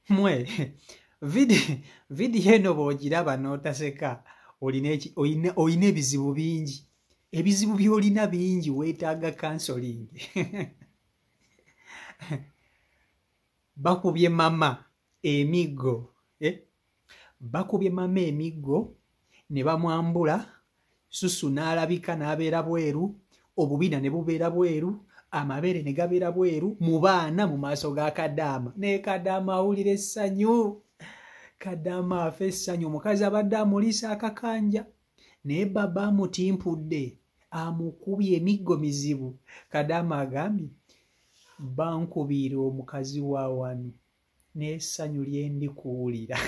mwe vidiyo eno bw'ogiraba n'otaseka olina ebizibu bingi. Ebizibu by'olina bingi, weetaaga counseling. Bakubye mama emiggo, bakubye mama emiggo ne bamwambula, susu n'alabika n'abeera bweru, obubina ne bubeera bweru, amabeere ne gabeera bweru mu baana mu maaso ga Kadaama. Ne Kadaama awulira essanyu, Kadaama afa essanyu. Omukazi abadde amuliisa akakanja naye baba amutimpudde, amukubye emiggo mizibu. Kadaama agambye, bankubiira omukazi wa wano n'essanyu lye ndi kuwulira.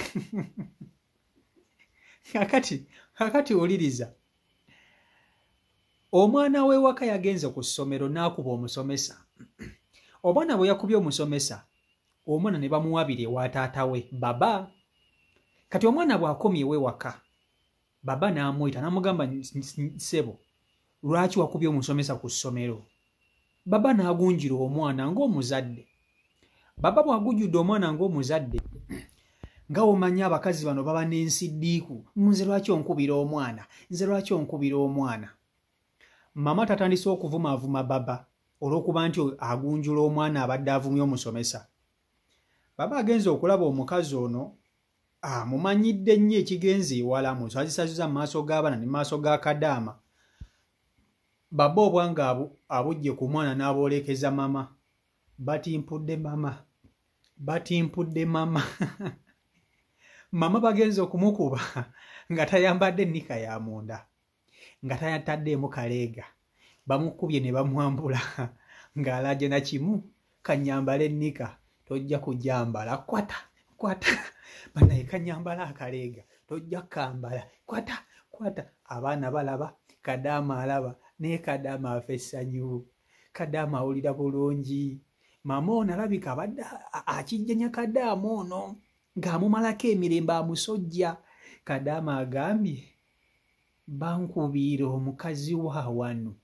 Kakati wuliriza, omwana w'ewaka yagenze ku ssomero n'akuba omusomesa. Omwana bwe yakubye omusomesa, omwana ne bamuwabira ewa taata we baba. Kati omwana bw'akomyewo ewaka, baba n'amuyita n'amugamba, ssebo, lwaki wakubye omusomesa ku ssomero? Baba n'agunjira omwana ng'omuzadde. Baba bw'agunjudde omwana ng'omuzadde, nga omanyi abakazi bano baba n'ensiddiiku, nze lwaki onkubira omwana, nze lwaki onkubira omwana? Mama tatandise okuvumaavuma baba olw'okuba nti agunjula omwana abadde avumye omusomesa. Baba agenze okulaba omukazi ono amumanyidde nnyo ekigenze ewala, musazisazza mu maaso g'abaana ne mu maaso ga Kadaama. Baba obwanga abujje ku mwana n'aboolekeza mama. Batimpudde mama, batimpudde mama. Mama bagenze okumukuba nga tayambadde ennika ya munda, nga tayataddeemu kaleega. Bamukubye ne bamwambula ng'alaje na kimu, kanyambala ennika tojja kujambala, kwata kwata, banaye kanyambala akaleega tojja kambala, kwata kwata. Abaana balaba, Kadaama alaba, naye Kadaama afa essanyu. Kadaama awulira bulungi. Mama ono alabika abadde akijjanya Kadaama ono ng'amumalako emirembe, amusojja. Kadaama agambye, bankubiira omukazi wa wano,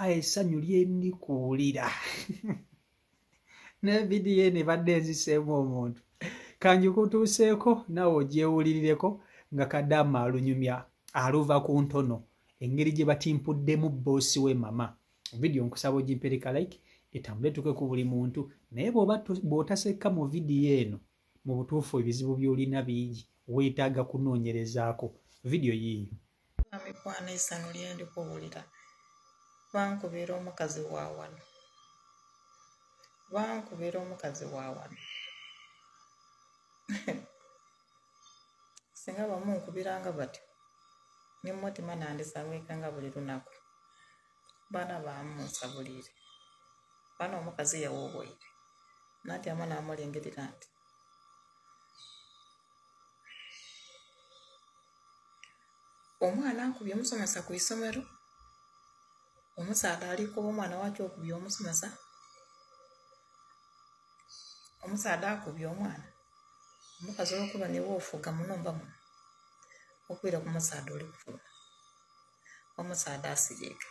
essanyu lye ndi kuwulira. Ne vidiyo eno ebadde enziseemu omuntu. Kanjikutuuseeko nawe ogyewulirireko nga Kadaama alunyumya, aluva ku ntono, engeri gye batimpuddemu boosi we mama. Vidiyo nkusaba ogimpereka like, etambule tuke ku buli muntu. Naye bw'otaseka mu vidiyo eno, mu butuufu ebizibu by'olina bingi, weetaaga kunoonyerezaako. Vidiyo yiiyo. Amikwana essanyu lye ndi kuwulira. Bankubiira omukazi wa wano, bankubiira omukazi wa wano. Singa bamunkubiranga batyo, ne mutima nandisabikanga buli lunaku. Baana bamunsabulire, baana omukazi yawoboire, natyama n'amulingerera nti omwana ankubye omusomesa ku isomero, omusaadha alikuba omwana waki okubye omusomesa, omusaadha akubye omwana, omukazi olwokuba ne bwofuga munumba muno okwira ku musaadha oli kufuluma, omusaadha asirike,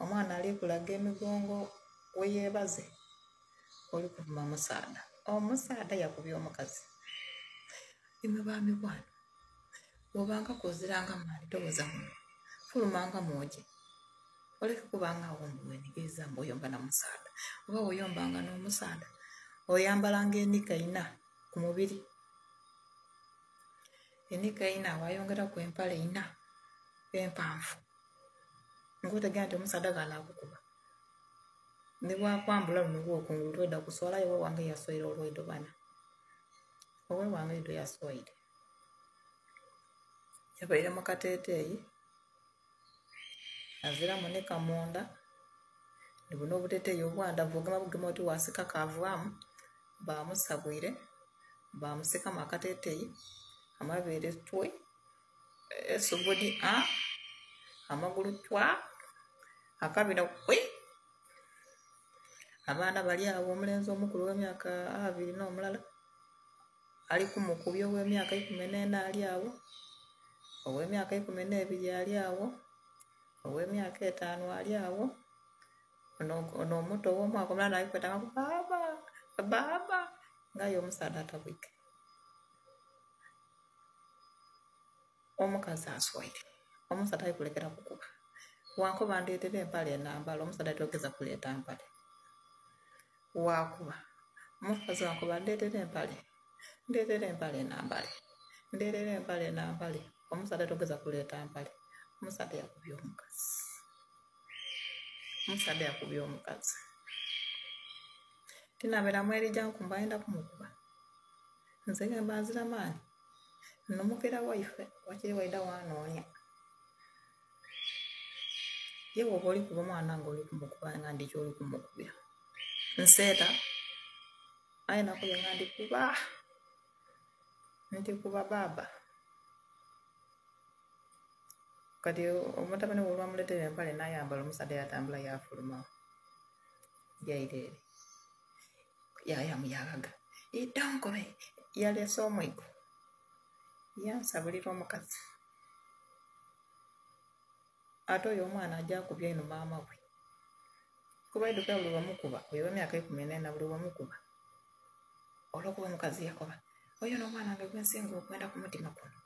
omwana ali kulaga emigongo weyeebaze, oli kuvuma omusaadha. Omusaadha yakubye omukazi. Imwe baami bwana, bw'obanga koziranga maani towoza muno, fulumanga mwoje, oleke kubanga awombi wenigiriza mbu oyomba na musaadha. Oba woyombanga n'omusaadha oyambalanga ennika ina ku mubiri, ennika ina wayongeraku empale ina empanvu, ng'otegera nti omusaadha g'anaakukuba. Ne bwakwambula luno lw'okungulu twedda kuswalayo owe wange yaswayire olwaido bana, owe wange ido yaswayire. Yabaire mu kateeteeyi, aziramu ne kamonda, ne buno obuteeteeyi obwandavu ogema oti wasika kaavaamu, bamusabwire, bamusikamu akateeteeyi, amabeere twe, esubudi amagulu twa, akabina kwe. Abaana bali awo, omulenzi omukulu w'emyaka 2 n'omulala ali kumukubya, ow'emyaka 14 ali awo, ow'emyaka 12 ali awo, ow'emyaka 5 ali awo, ono omuto ow'omwaka omulala alikwetanga ku baba baba, ngayo omusaadha atabwike omukazi aswaire omusaadha alikulekera kukuba wankuba ndeetera empale enambala omusaadha togeza kuleeta mpale wakuba omukazi wankuba ndeetera empale enambale ndeetera empale enambale omusaadha togeza kuleeta mpale omusaadha yakubye omukazi tinabera mweri jankumba ayenda kumukuba nze gamba nzira maani nomukera waife wakiri waida wanoonya yewe oba oli kuba omwana nga oli kumukuba nga ndiki oli kumukubira nseeta aye nakubye nga ndikuba baba kati omutabani we olwamuleetera empale nayambala omusaadha yatambula yafulumawo yairere yayamuyagaga idonkobe yaleese omwigo yansabulira omukazi ate oyo omwana ajja akubya ino maama we kuba iduka buli bamukuba oyo w'emyaka 14 buli bamukuba olwokuba omukazi yakoba oyo n'omwana nga gwensinga okwenda ku mutima kuno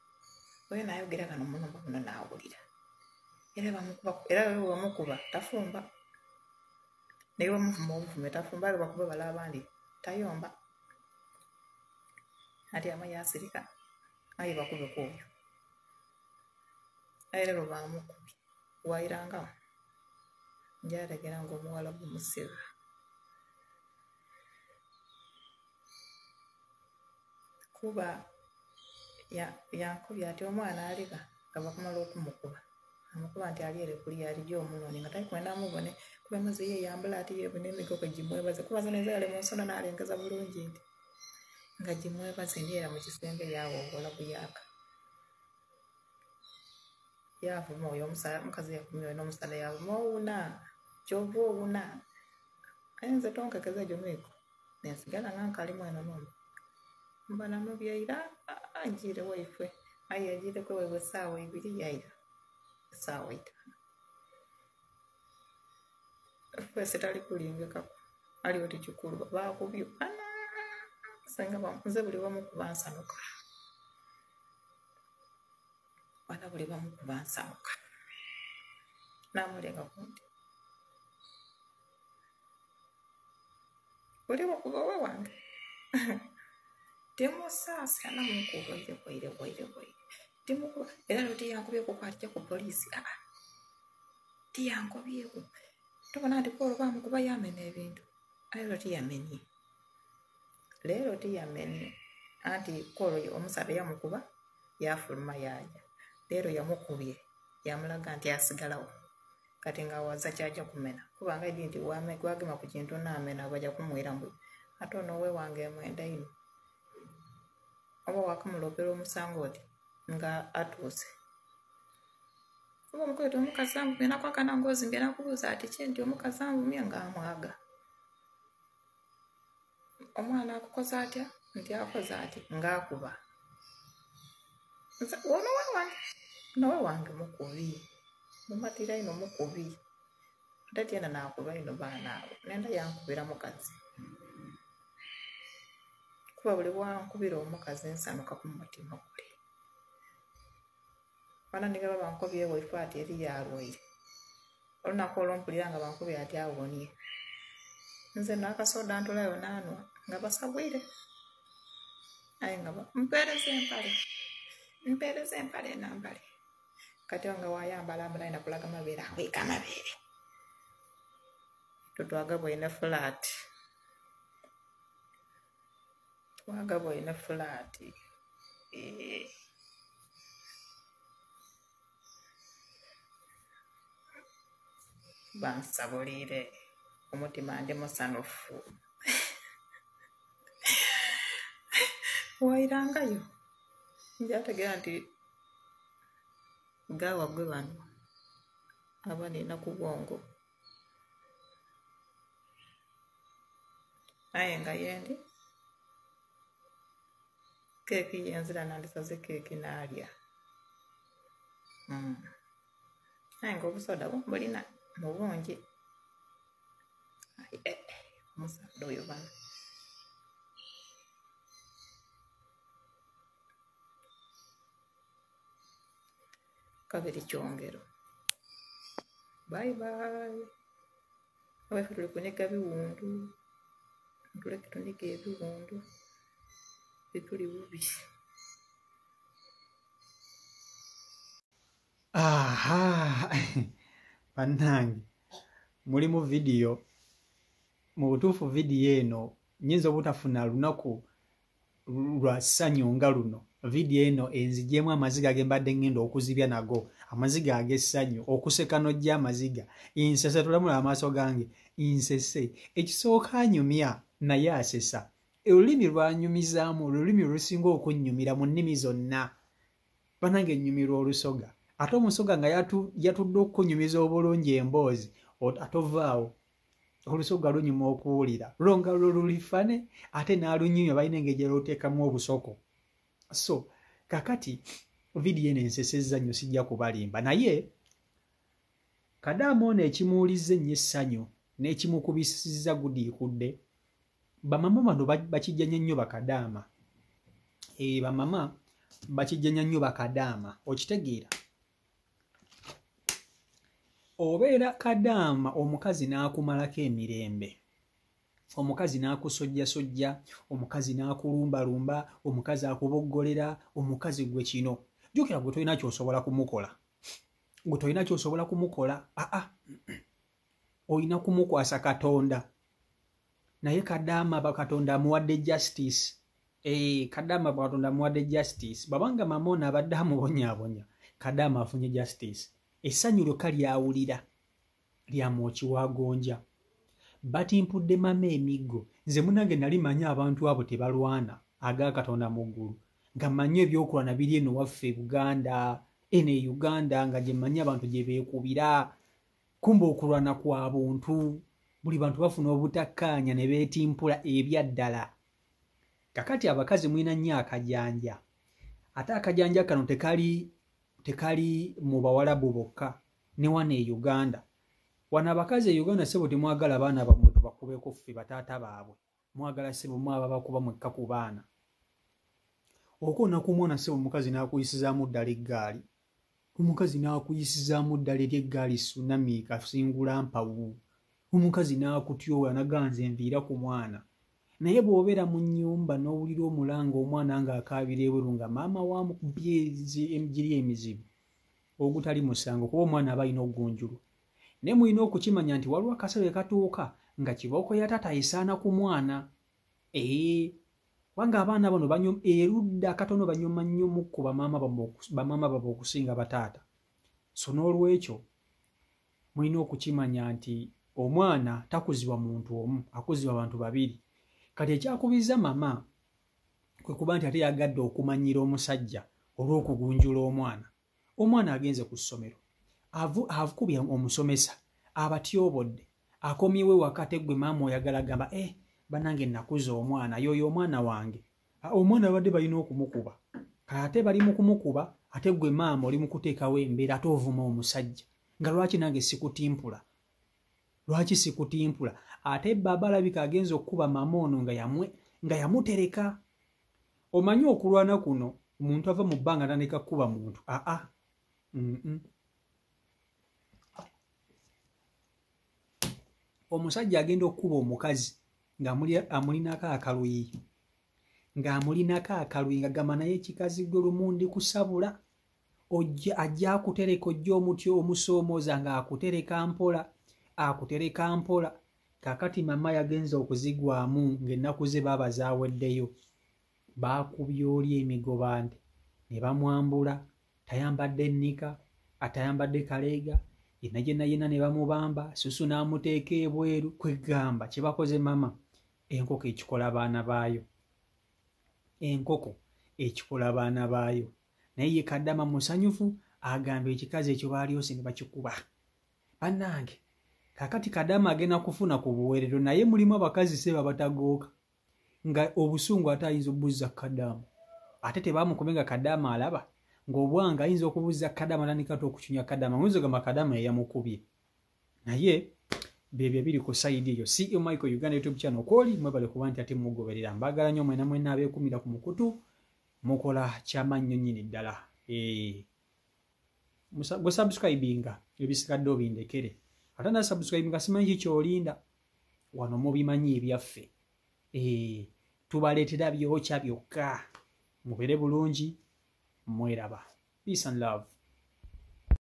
oyo nayogera kano munumba muno naawulira era we bamukuba tafumba naye bamuvuma obuvume tafumba ale bakuba bala abandi tayomba ati ama yasirika aye bakube kwoyo aye lero bamukubi wairangamu njategera nga omuwala gumusiba kuba yankubye ati omwana aliga nga bakumala okumukuba amukuba nti ali ere kuli alijja omunoni nga takwenda mubone kuba maze ye yambula ati yebune emigoko gimwebaze kuba zoneza yale munsona nalengeza bulungi nti nga gimwebaze ndiera mu kisenge yawo obola buyaka yavuma oyo omukazi yakumya oyo n'omusaadha yavuma owuna kyova owuna ayenze tonkekeza egyo miiko nensigala nga nkali mwena nomba mba namubyaira ajire waife aye ajire kwe wewe saawa 2 yaira saawa 5 fese tali kulingekako ali oti kikulu bakubyo senga bamuze buli bamukuba nsanuka wala buli bamukuba nsanuka namulenga kundi buli bakuba we wange temusasa namukuba ile kwaire timukuba era loti yankubye kukwatya ku polisi tiyankubye ku tubona ati ko bamukuba yamena ebintu ayo loti yamenye lero tiyamenye anti kolo omusabe yamukuba yafuluma yaja lero yamukubye yamulaga nti asigalawo kati nga waza kyaja kumena kubanga idinti wame gwagema ku kintu namena baja kumwera mbu ate ono we wange mwenda ino oba wakamulopera omusango oti nga atuuse kuba mukwete omukazi amupena kwakana ngozi mbena kubuuza ati kinti omukazi amumye nga amwaga omwana akukoza atya nti akoza ati ngaakuba ono we wange mukubi mumatira ino mukubi ate tiena nakuba ino baana abo nenda yankubira mukazi kuba buli wankubira omukazi nsanuka ku mutima guli wana nigaba bankubye waife ati eri yalwaire olunaku olwompulira nga bankubye ati awonye nze nakasoda ntolayo nanwa nga basabwire aye nga mpereze empale nambale kati nga wayambala mbala ina kulaga mabeere akweka mabeere tutwagabwa ine flat bansabulire omutima ndi musanufu wairangayo njategera nti gawa gwe bano aba nina ku bwongo aye nga yendi keeki yenzira nandisaze keeki naalya aye nga obusoda bulina mu bungi omusaadha oyo bana kabiri kyongero. Bye bye. Abafe tuli kunika biwundu. Tuleke tunika ebiwundu. Bituli bubi. Aha. Bannange. Muli mu video. Mu butuufu video eno nyinza obutafuna lunaku lwa ssanyu nga luno. Video eno enzigyeemu amaziga ge mbadde ngenda okuzibya nago. Amaziga ag'essanyu okuseka n'ojja amaziga. Insese tulamula amaaso gange. Insese. Ekisooka anyumya naye asesa. Olulimi lwanyumizaamu olulimi olusinga okunnyumira mu nnimi zonna. Bannange nnyumirwa olusoga. Ate omusoga nga yatudde okunyumiza obulungi emboozi atovaawo. Olusoga lunyuma okuwulira. Longa lulifane ate n'alunyumya balina engeri gye luteekamu obusoko. So, kakati video eno ensesezza nnyo sijja kubalimba. Naye Kadaama ono ekimuwulizza ennyo essanyu n'ekimukubisizza gudiikudde, bamama bano bakijjanya nnyo Bakadaama. Bamama bakijjanya nnyo Bakadaama. Okitegeera? Obeera Kadaama omukazi n'akumalako emirembe. Omukazi n'akusojjasojja, omukazi n'akulumbalumba, omukazi akuboggolera, omukazi gwe kino. Jjukira gwe tolina ky'osobola kumukola. Gwe tolina ky'osobola kumukola. Olina kumukwasa Katonda. Naye Kadaama Katonda amuwadde justice. Kadaama Katonda amuwadde justice. Babanga mama ono abadde amubonyaabonya, Kadaama afunye justice. Essanyu lyokka lyawulira lyamwoki wagonja. Batimpudde mama emiggo. Nze munange nali manyi abantu abo tebalwana aga Katonda mu ggulu. Nga mmanyi ebyokulwana biri eno waffe Buganda, ene Uganda nga gye mmanyi abantu gye beekubira. Kumba okulwana kwa buntu. Buli bantu bafuna obutakkaanya ne beetimpula ebyaddala. Kakati abakazi mwina nnyo akajanja. Ate akajanja kano tekali mu Bawarabu bokka ne wana e Uganda. Wana abakazi e Uganda sebo temwagala baana bammwe tubakubeko ffe bataata baabwe. Mwagala sebo mwaba bakuba mwekka ku baana. Okona kumwona sebo mukazi n'akuyisizaamu ddala eggaali. Omukazi n'akuyisizaamu ddala ery'eggaali tsunami kasingula mpawu. Omukazi n'akutyola naganze enviira ku mwana. Naye bw'obeera mu nnyumba n'owulira omulanga omwana ng'akaabira ebweru nga maama wamukubye emigiri emizibu, ogutali musango kuba omwana aba alina ogunjulu. Naye mulina okukimanya nti waliwo akaseera katuuka nga kibooko ya taata esaana ku mwana. Wanga abaana bano erudda katono banyuma nnyo mukku bamaama babo okusinga bataata. So n'olwekyo mulina okukimanya nti omwana takuzibwa muntu omu, akuzibwa abantu babiri. Kati ekyakubiza mama kwe kuba nti ate yagadde okumanyira omusajja olw'okugunjula omwana. Omwana agenze ku ssomero. Akubye omusomesa, abatyobodde, akomyewo wakati gwe maama oyagala gamba, bannange nakuza omwana, yoyo omwana wange. Omwana badde balina okumukuba. Ate bali mu kumukuba, ate gwe maama oli mu kuteekawo embeera ate ovuma omusajja. Nga lwaki nange sikutimpula? Lwaki sikutimpula? Ate baba alabika agenza okukuba maama ono nga yamutereka. Omanyi okulwana kuno, omuntu ava mu bbanga atandika kukuba muntu. Omusajja agenda okukuba omukazi ng'amulinako akaluyi. Ng'amulinako akaluyi nga gamba naye ekikazi gwe lumundi kusabula. Ajja akutereka ojja omuti omusoomooza ng'akutereka mpola. Akutereka mpola. Kakati mama yagenza okuzigwamu ng'ennaku ze baaba zaaweddeyo. Baakubye oli emigobande ne bamwambula. Tayambadde nnika, atayambadde kaleega, yenna ne bamubamba, susu n'amuteeka ebweru. Kwegamba kye bakoze mama, enkoko ekikola baana baayo. Enkoko ekikola baana baayo. Naye ye Kadaama musanyufu agamba ekikazi ekyo baalyose ne bakikuba. Bannange, kakati Kadaama agenda kufuna ku buweerero naye mulimu abakazi seba batagooka. Nga obusungu ate ayinza obuzza Kadaama. Ate tebaamukubenga Kadaama alaba. Ng'obwanga ayinza okubuzza Kadaama nanikati okukyunya Kadaama. Mwizo gamba Kadaama yeyamukubye. Naye bebyo biri ku sayidi eyo. CEO Michael Uganda YouTube channel kwoli mwebale kuba nti ate mugoberera. Mbagala nnyo mwena abeekumira ku mukutu mukola kyamannyo nnyini ddala. gwe subscribinga ebisigadde obindekere ate na subscribinga simanyi kyolinda wano mubimanyi ebyaffe tubaleetera byokya byokka mubere bulungi mweraba. Peace and love.